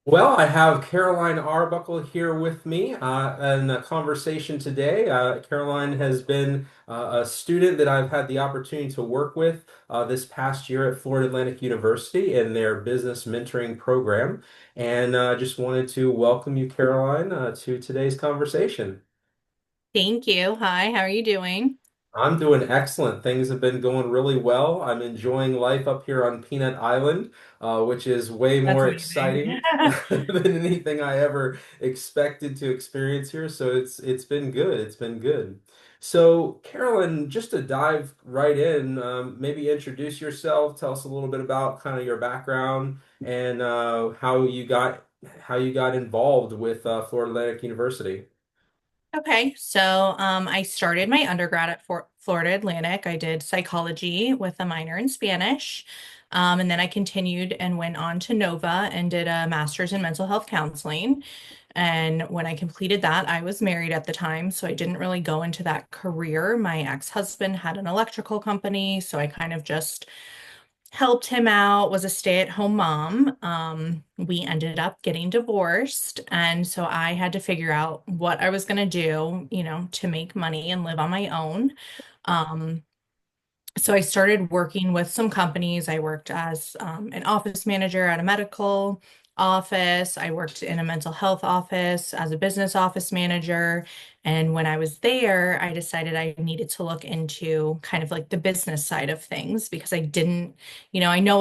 Well, I have Caroline Arbuckle here with me in a conversation today. Caroline has been a student that I've had the opportunity to work with this past year at Florida Atlantic University in their business mentoring program. And just wanted to welcome you, Caroline, to today's conversation. Thank you. Hi, how are you doing? I'm doing excellent. Things have been going really well. I'm enjoying life up here on Peanut Island, which is way That's more amazing. exciting than anything I ever expected to experience here. So it's been good. It's been good. So, Carolyn, just to dive right in, maybe introduce yourself. Tell us a little bit about kind of your background and how you got involved with Florida Atlantic University. Okay, so I started my undergrad at Florida Atlantic. I did psychology with a minor in Spanish. And then I continued and went on to Nova and did a master's in mental health counseling. And when I completed that, I was married at the time, so I didn't really go into that career. My ex-husband had an electrical company, so I kind of just helped him out, was a stay-at-home mom. We ended up getting divorced, and so I had to figure out what I was going to do, to make money and live on my own. Um, so I started working with some companies. I worked as an office manager at a medical office. I worked in a mental health office as a business office manager. And when I was there, I decided I needed to look into kind of like the business side of things because I didn't, I knew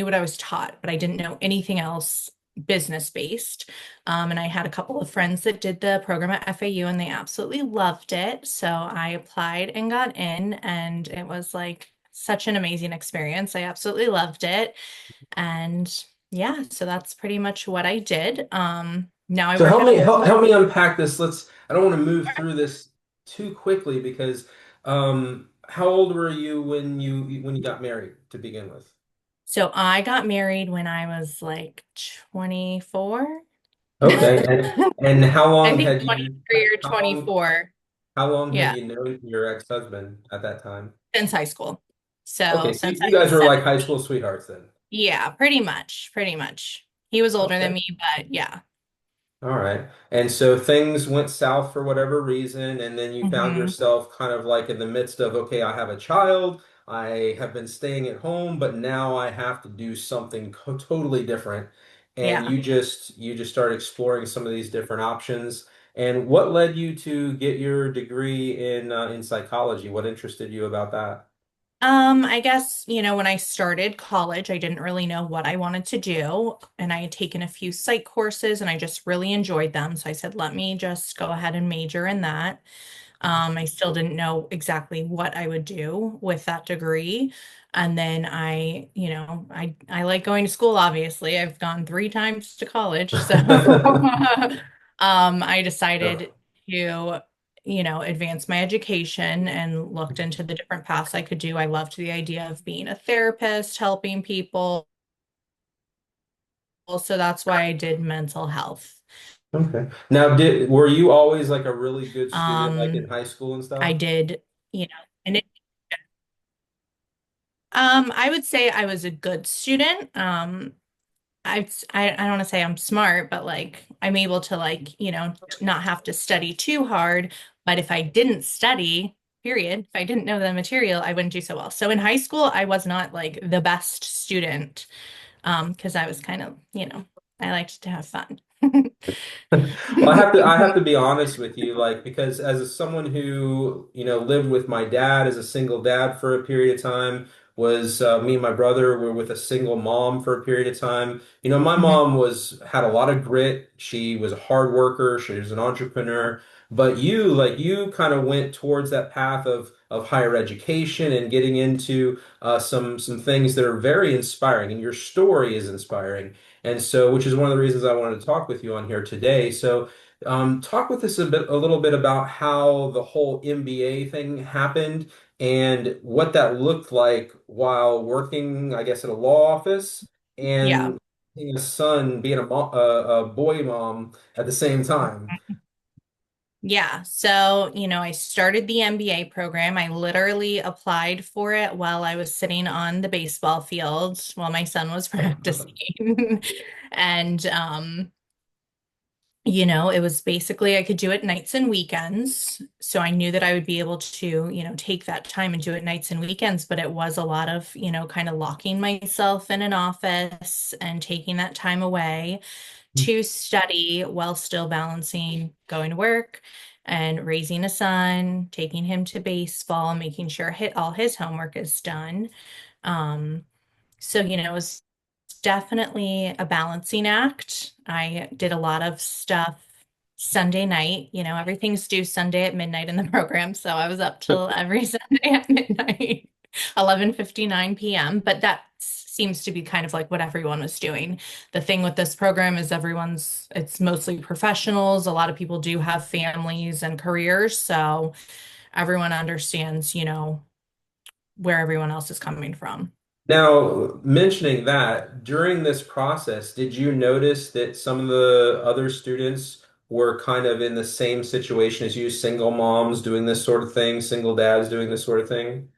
what I was taught, but I didn't know anything else business based. And I had a couple of friends that did the program at FAU and they absolutely loved it. So I applied and got in, and it was like such an amazing experience. I absolutely loved it. And yeah, so that's pretty much what I did. Now I So work help at a me law. help me unpack this. I don't want to move through this too quickly because how old were you when you got married to begin with? So I got married when I was like 24. Okay. And how I long think had you 23 or how long 24. how long had Yeah, you known your ex-husband at that time? since high school. So Okay, so since you I guys was were like high 17. school sweethearts then. Yeah, pretty much, pretty much. He was older than Okay. me, but yeah. All right. And so things went south for whatever reason, and then you found Hmm. yourself kind of like in the midst of, okay, I have a child, I have been staying at home, but now I have to do something totally different. And Yeah. you just started exploring some of these different options. And what led you to get your degree in psychology? What interested you about that? I guess, when I started college, I didn't really know what I wanted to do. And I had taken a few psych courses and I just really enjoyed them. So I said, let me just go ahead and major in that. I still didn't know exactly what I would do with that degree. And then I like going to school, obviously. I've gone 3 times to college. So I decided to advance my education and looked into the different paths I could do. I loved the idea of being a therapist, helping people. So that's why I did mental health. Okay. Now, were you always like a really good student, like in Um, high school and I stuff? did, and I would say I was a good student. I don't want to say I'm smart, but like I'm able to like, not have to study too hard. But if I didn't study, period, if I didn't know the material, I wouldn't do so well. So in high school, I was not like the best student, because I was kind of, I liked to have fun. Well, I have to be honest with you, like because someone who, lived with my dad as a single dad for a period of time, was me and my brother were with a single mom for a period of time. My Mhm. mom was had a lot of grit. She was a hard worker, she was an entrepreneur, but you kind of went towards that path of higher education and getting into some things that are very inspiring, and your story is inspiring. And so, which is one of the reasons I wanted to talk with you on here today. So, talk with us a little bit about how the whole MBA thing happened and what that looked like while working, I guess, at a law office Yeah. and being a boy mom at the same time. Yeah. So, I started the MBA program. I literally applied for it while I was sitting on the baseball field while my son was practicing. And, it was basically I could do it nights and weekends. So I knew that I would be able to, take that time and do it nights and weekends, but it was a lot of, kind of locking myself in an office and taking that time away to study while still balancing going to work and raising a son, taking him to baseball, making sure all his homework is done. Um, so, it was definitely a balancing act. I did a lot of stuff Sunday night. Everything's due Sunday at midnight in the program. So I was up till every Sunday at midnight, 11:59 p.m. But that seems to be kind of like what everyone was doing. The thing with this program is it's mostly professionals. A lot of people do have families and careers. So everyone understands, where everyone else is coming from. Now, mentioning that, during this process, did you notice that some of the other students were kind of in the same situation as you, single moms doing this sort of thing, single dads doing this sort of thing?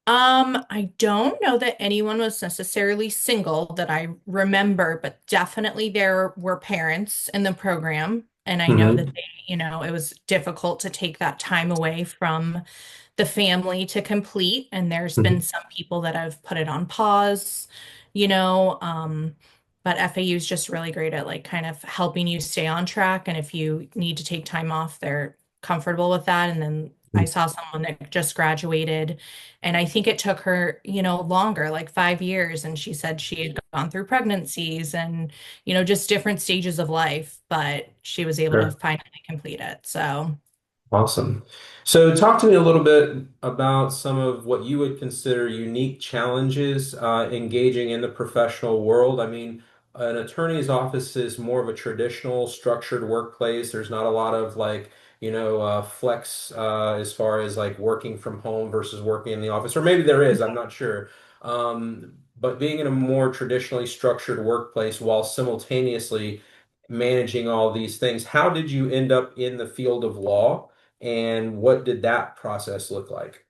I don't know that anyone was necessarily single that I remember, but definitely there were parents in the program. And I know that Hmm. it was difficult to take that time away from the family to complete. And there's been Hmm. some people that have put it on pause, you know, um, but FAU is just really great at like kind of helping you stay on track. And if you need to take time off, they're comfortable with that. And then I saw someone that just graduated, and I think it took her, longer, like 5 years. And she said she had gone through pregnancies and, just different stages of life, but she was able to Sure. finally complete it. So. Awesome. So, talk to me a little bit about some of what you would consider unique challenges engaging in the professional world. I mean, an attorney's office is more of a traditional, structured workplace. There's not a lot of like, flex as far as like working from home versus working in the office, or maybe there is, I'm not sure. But being in a more traditionally structured workplace while simultaneously managing all these things, how did you end up in the field of law? And what did that process look like?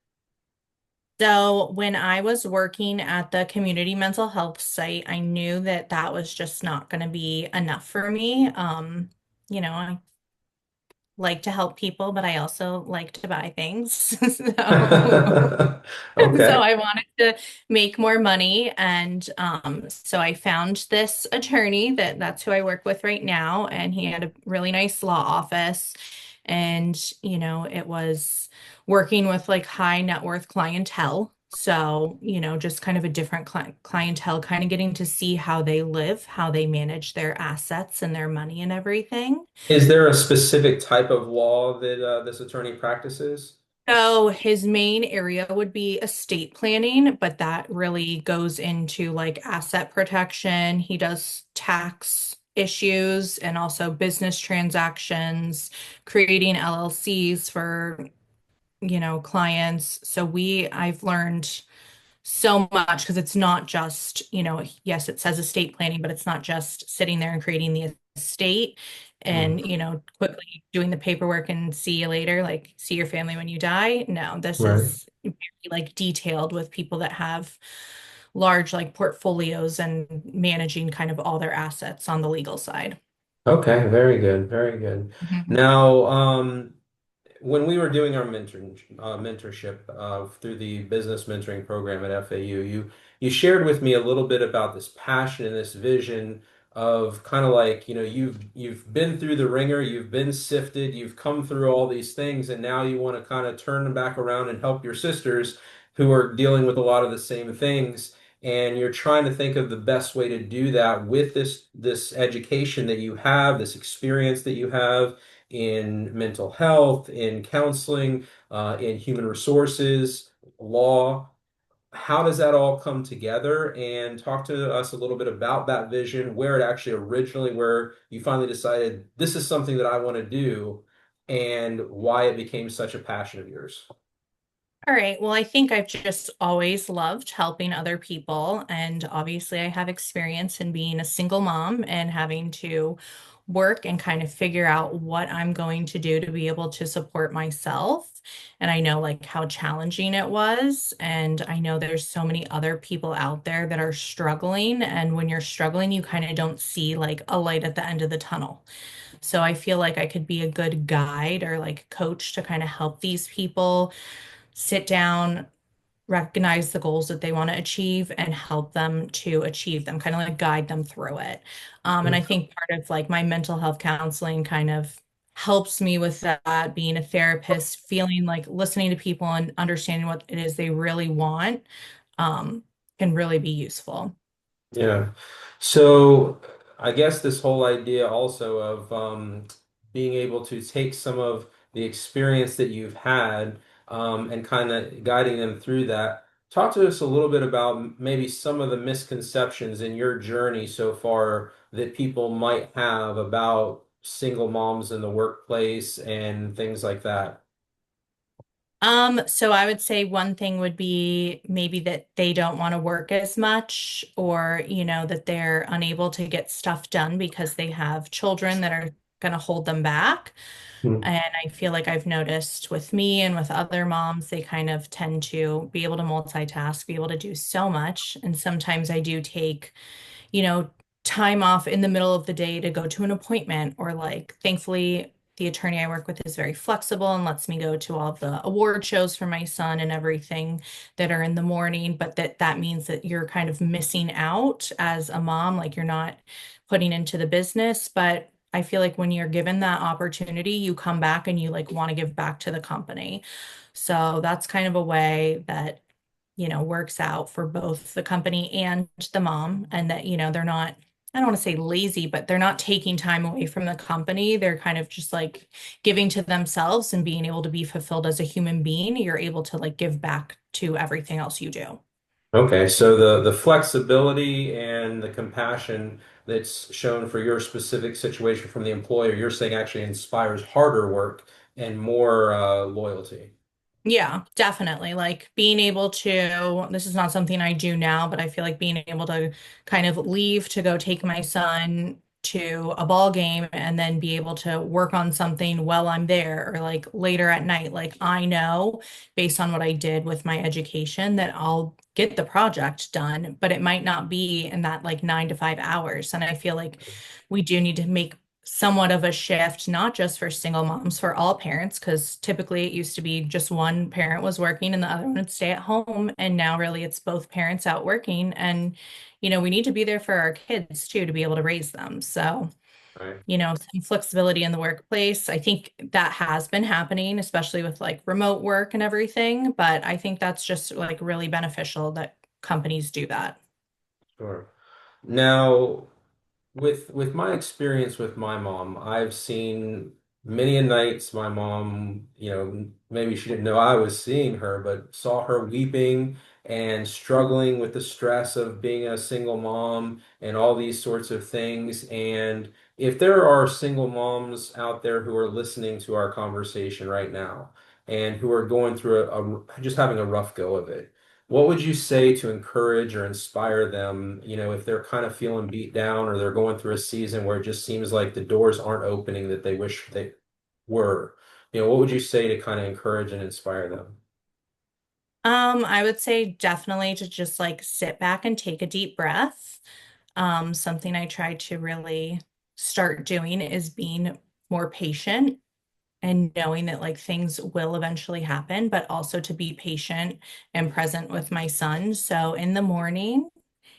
So when I was working at the community mental health site, I knew that that was just not going to be enough for me. I like to help people, but I also like to buy things. So so Okay. I wanted to make more money, and so I found this attorney that's who I work with right now, and he had a really nice law office, and it was working with like high net worth clientele. So, just kind of a different clientele, kind of getting to see how they live, how they manage their assets and their money and everything. Is there a specific type of law that this attorney practices? So his main area would be estate planning, but that really goes into like asset protection. He does tax issues and also business transactions, creating LLCs for, clients. So I've learned so much because it's not just, yes, it says estate planning, but it's not just sitting there and creating the estate Mm. and, quickly doing the paperwork and see you later, like see your family when you die. No, this Right. is very, like detailed with people that have large like portfolios and managing kind of all their assets on the legal side. Okay, very good, very good. Mhm. Now, when we were doing our mentorship through the business mentoring program at FAU, you shared with me a little bit about this passion and this vision of kind of like, you've been through the ringer, you've been sifted, you've come through all these things, and now you want to kind of turn them back around and help your sisters who are dealing with a lot of the same things. And you're trying to think of the best way to do that with this education that you have, this experience that you have in mental health, in counseling, in human resources, law. How does that all come together? And talk to us a little bit about that vision, where it actually originally, where you finally decided this is something that I want to do, and why it became such a passion of yours. All right. Well, I think I've just always loved helping other people. And obviously, I have experience in being a single mom and having to work and kind of figure out what I'm going to do to be able to support myself. And I know like how challenging it was. And I know there's so many other people out there that are struggling. And when you're struggling, you kind of don't see like a light at the end of the tunnel. So I feel like I could be a good guide or like coach to kind of help these people sit down, recognize the goals that they want to achieve and help them to achieve them, kind of like guide them through it. And I think part of like my mental health counseling kind of helps me with that, being a therapist, feeling like listening to people and understanding what it is they really want, um, can really be useful. Yeah. So I guess this whole idea also of being able to take some of the experience that you've had and kind of guiding them through that. Talk to us a little bit about maybe some of the misconceptions in your journey so far that people might have about single moms in the workplace and things like that. So I would say one thing would be maybe that they don't want to work as much or, that they're unable to get stuff done because they have children that are going to hold them back. Hmm. And I feel like I've noticed with me and with other moms, they kind of tend to be able to multitask, be able to do so much. And sometimes I do take you know, time off in the middle of the day to go to an appointment or like thankfully the attorney I work with is very flexible and lets me go to all the award shows for my son and everything that are in the morning, but that means that you're kind of missing out as a mom, like you're not putting into the business, but I feel like when you're given that opportunity, you come back and you like want to give back to the company. So that's kind of a way that works out for both the company and the mom, and that, they're not, I don't want to say lazy, but they're not taking time away from the company. They're kind of just like giving to themselves and being able to be fulfilled as a human being. You're able to like give back to everything else you do. Okay, so the flexibility and the compassion that's shown for your specific situation from the employer, you're saying actually inspires harder work and more loyalty. Yeah, definitely. Like being able to, this is not something I do now, but I feel like being able to kind of leave to go take my son to a ball game and then be able to work on something while I'm there or like later at night. Like I know based on what I did with my education that I'll get the project done, but it might not be in that like 9 to 5 hours. And I feel like we do need to make somewhat of a shift, not just for single moms, for all parents, because typically it used to be just one parent was working and the other one would stay at home. And now really it's both parents out working. And, we need to be there for our kids too to be able to raise them. So, Right. some flexibility in the workplace. I think that has been happening, especially with like remote work and everything. But I think that's just like really beneficial that companies do that. Sure. Now, with my experience with my mom, I've seen many a nights my mom, maybe she didn't know I was seeing her, but saw her weeping and struggling with the stress of being a single mom and all these sorts of things. And if there are single moms out there who are listening to our conversation right now and who are going through just having a rough go of it, what would you say to encourage or inspire them, if they're kind of feeling beat down or they're going through a season where it just seems like the doors aren't opening that they wish they were? What would you say to kind of encourage and inspire them? I would say definitely to just like sit back and take a deep breath. Something I try to really start doing is being more patient and knowing that like things will eventually happen, but also to be patient and present with my son. So in the morning,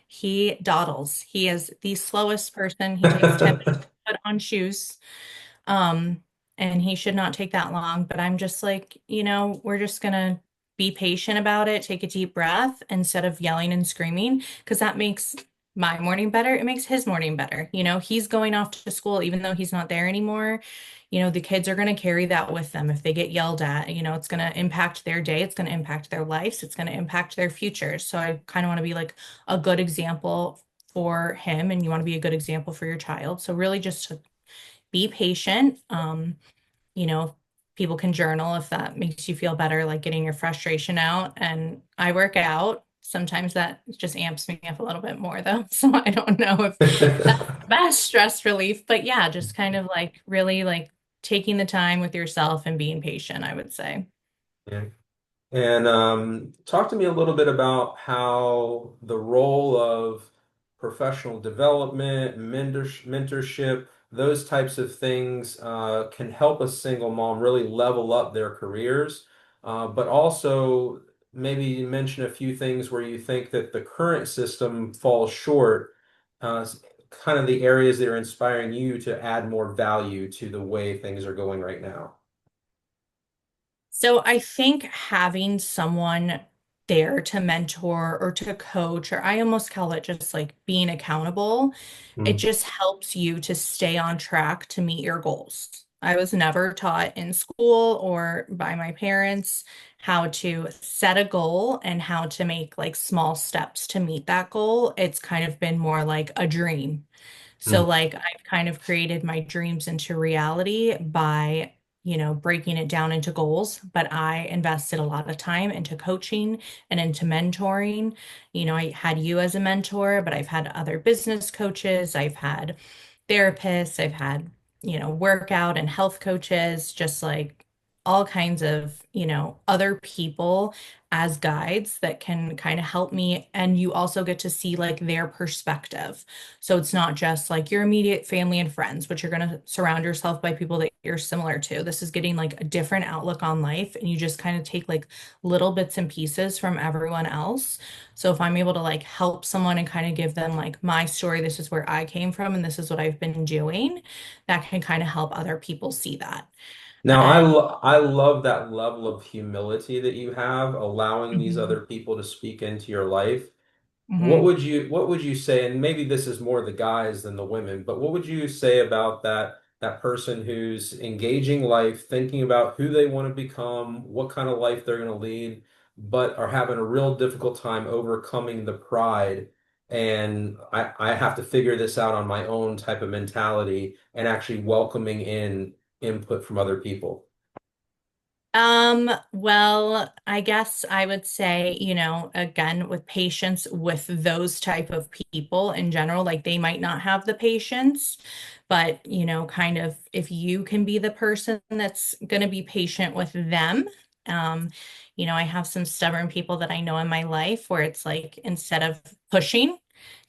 he dawdles. He is the slowest person. He takes 10 minutes to put on shoes. Um, and he should not take that long, but I'm just like, we're just gonna be patient about it, take a deep breath instead of yelling and screaming, because that makes my morning better. It makes his morning better. He's going off to school, even though he's not there anymore. The kids are going to carry that with them. If they get yelled at, it's going to impact their day. It's going to impact their lives. It's going to impact their futures. So I kind of want to be like a good example for him, and you want to be a good example for your child. So really just to be patient. You know, People can journal if that makes you feel better, like getting your frustration out. And I work out. Sometimes that just amps me up a little bit more though. So I don't know if that's the best stress relief, but yeah, just kind of like really like taking the time with yourself and being patient, I would say. Yeah. And talk to me a little bit about how the role of professional development, mentorship, those types of things can help a single mom really level up their careers, but also maybe mention a few things where you think that the current system falls short, kind of the areas that are inspiring you to add more value to the way things are going right now. So I think having someone there to mentor or to coach, or I almost call it just like being accountable, it Mm, just helps you to stay on track to meet your goals. I was never taught in school or by my parents how to set a goal and how to make like small steps to meet that goal. It's kind of been more like a dream. So mm, like I've kind of created my dreams into reality by, breaking it down into goals, but I invested a lot of time into coaching and into mentoring. I had you as a mentor, but I've had other business coaches, I've had therapists, I've had, workout and health coaches, just like all kinds of, other people as guides that can kind of help me. And you also get to see like their perspective. So it's not just like your immediate family and friends, but you're going to surround yourself by people that you're similar to. This is getting like a different outlook on life, and you just kind of take like little bits and pieces from everyone else. So if I'm able to like help someone and kind of give them like my story, this is where I came from and this is what I've been doing, that can kind of help other people see that. Now, And I love that level of humility that you have, allowing these Mhm. other people to speak into your life. Mhm. What would you say, and maybe this is more the guys than the women, but what would you say about that person who's engaging life, thinking about who they want to become, what kind of life they're going to lead, but are having a real difficult time overcoming the pride, and I have to figure this out on my own type of mentality and actually welcoming in input from other people. Well, I guess I would say, again, with patience with those type of people in general, like they might not have the patience, but, kind of if you can be the person that's going to be patient with them. Um, I have some stubborn people that I know in my life where it's like instead of pushing,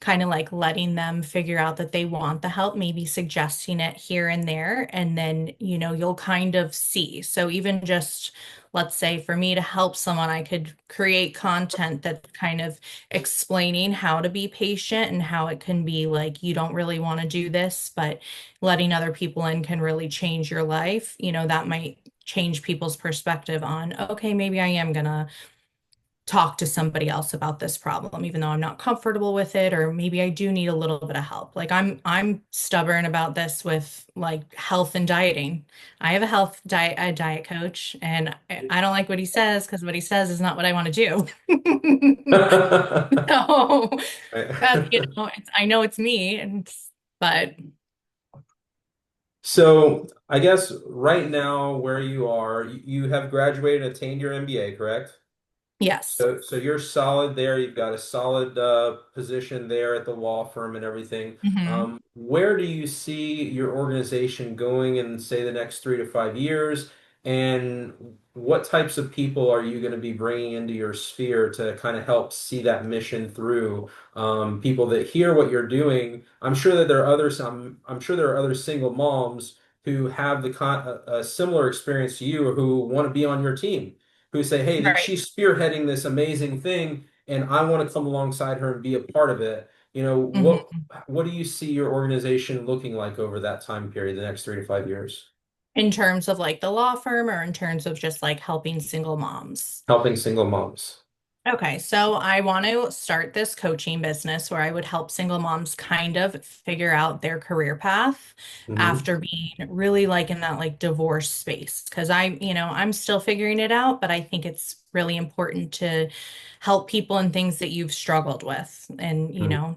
kind of like letting them figure out that they want the help, maybe suggesting it here and there, and then, you'll kind of see. So even just, let's say for me to help someone, I could create content that's kind of explaining how to be patient and how it can be like, you don't really want to do this, but letting other people in can really change your life. That might change people's perspective on, okay, maybe I am gonna talk to somebody else about this problem, even though I'm not comfortable with it, or maybe I do need a little bit of help. Like I'm stubborn about this with like health and dieting. I have a diet coach, and I don't like what he says because what he says is not what I want to do. So that's, I know it's me, but So I guess right now where you are, you have graduated and attained your MBA, correct? yes. So you're solid there. You've got a solid position there at the law firm and everything. Hmm. Where do you see your organization going in, say, the next 3 to 5 years? And what types of people are you going to be bringing into your sphere to kind of help see that mission through? People that hear what you're doing. I'm sure that there are others. I'm sure there are other single moms who have a similar experience to you who want to be on your team who say, hey, that Right. she's spearheading this amazing thing, and I want to come alongside her and be a part of it. What do you see your organization looking like over that time period, the next 3 to 5 years? In terms of like the law firm, or in terms of just like helping single moms? Helping single moms. Okay, so I want to start this coaching business where I would help single moms kind of figure out their career path Hmm. after being really like in that like divorce space. Because I'm still figuring it out, but I think it's really important to help people in things that you've struggled with. And,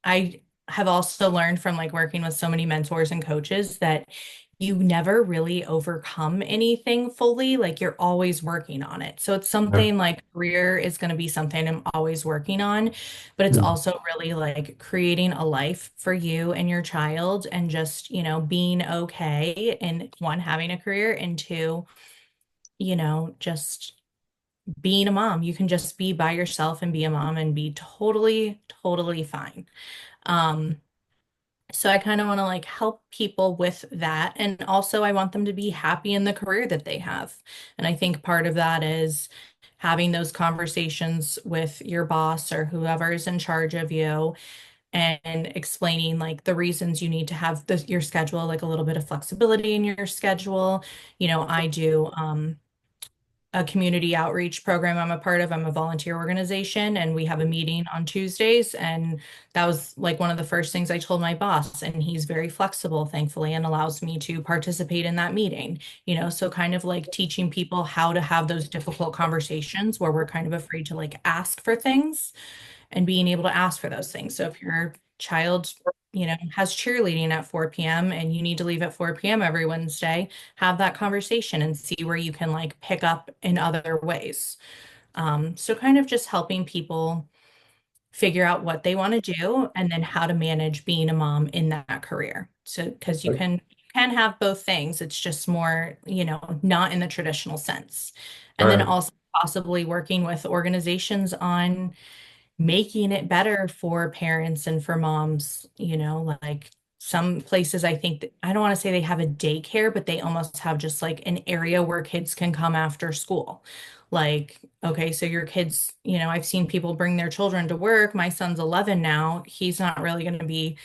I have also learned from like working with so many mentors and coaches that you never really overcome anything fully. Like you're always working on it. So it's Yeah. something like career is going to be something I'm always working on, but it's Mm. also really like creating a life for you and your child and just, being okay in one, having a career and two, just being a mom. You can just be by yourself and be a mom and be totally, totally fine. Um, so I kind of want to like help people with that. And also I want them to be happy in the career that they have. And I think part of that is having those conversations with your boss or whoever is in charge of you and explaining like the reasons you need to have your schedule, like a little bit of flexibility in your schedule. I do a community outreach program I'm a part of. I'm a volunteer organization, and we have a meeting on Tuesdays. And that was like one of the first things I told my boss. And he's very flexible, thankfully, and allows me to participate in that meeting. So kind of like teaching people how to have those difficult conversations where we're kind of afraid to like ask for things and being able to ask for those things. So if your child, has cheerleading at 4 p.m. and you need to leave at 4 p.m. every Wednesday, have that conversation and see where you can like pick up in other ways. So kind of just helping people figure out what they want to do and then how to manage being a mom in that career. So because you can have both things. It's just more, not in the traditional sense. And then Right. also possibly working with organizations on making it better for parents and for moms, like some places I think that, I don't want to say they have a daycare, but they almost have just like an area where kids can come after school. Like, okay, so your kids, I've seen people bring their children to work. My son's 11 now. He's not really going to be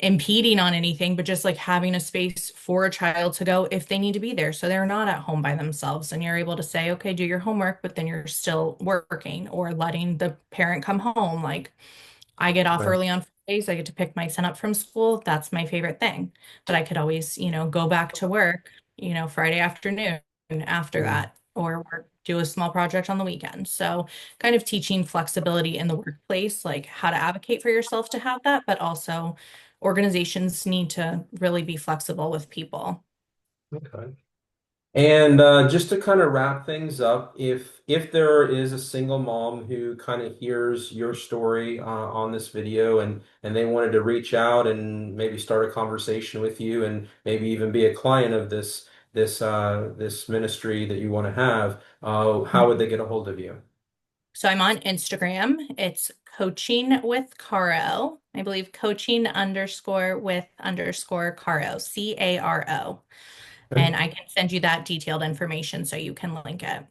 impeding on anything, but just like having a space for a child to go if they need to be there. So they're not at home by themselves. And you're able to say, okay, do your homework, but then you're still working or letting the parent come home. Like I get off Right. early on Fridays. I get to pick my son up from school. That's my favorite thing. But I could always, go back to work, Friday afternoon after Mm. that, or do a small project on the weekend. So kind of teaching flexibility in the workplace, like how to advocate for yourself to have that, but also organizations need to really be flexible with people. Okay. And just to kind of wrap things up, if there is a single mom who kind of hears your story on this video and they wanted to reach out and maybe start a conversation with you and maybe even be a client of this ministry that you want to have, how would they get a hold of you? So I'm on Instagram. It's coaching with Caro. I believe coaching underscore with underscore Caro, Caro. Okay. And I can send you that detailed information so you can link it.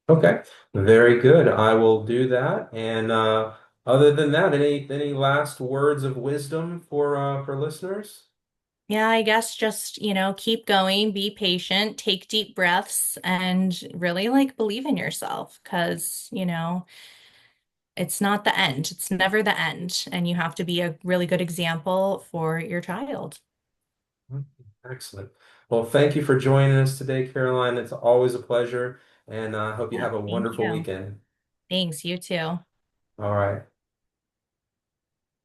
Okay. Very good. I will do that. And other than that, any last words of wisdom for listeners? Yeah, I guess just, keep going, be patient, take deep breaths, and really like believe in yourself because, it's not the end. It's never the end. And you have to be a really good example for your child. Excellent. Well, thank you for joining us today, Caroline. It's always a pleasure, and I hope you Yeah, have a thank wonderful you. weekend. Thanks, you too. All right.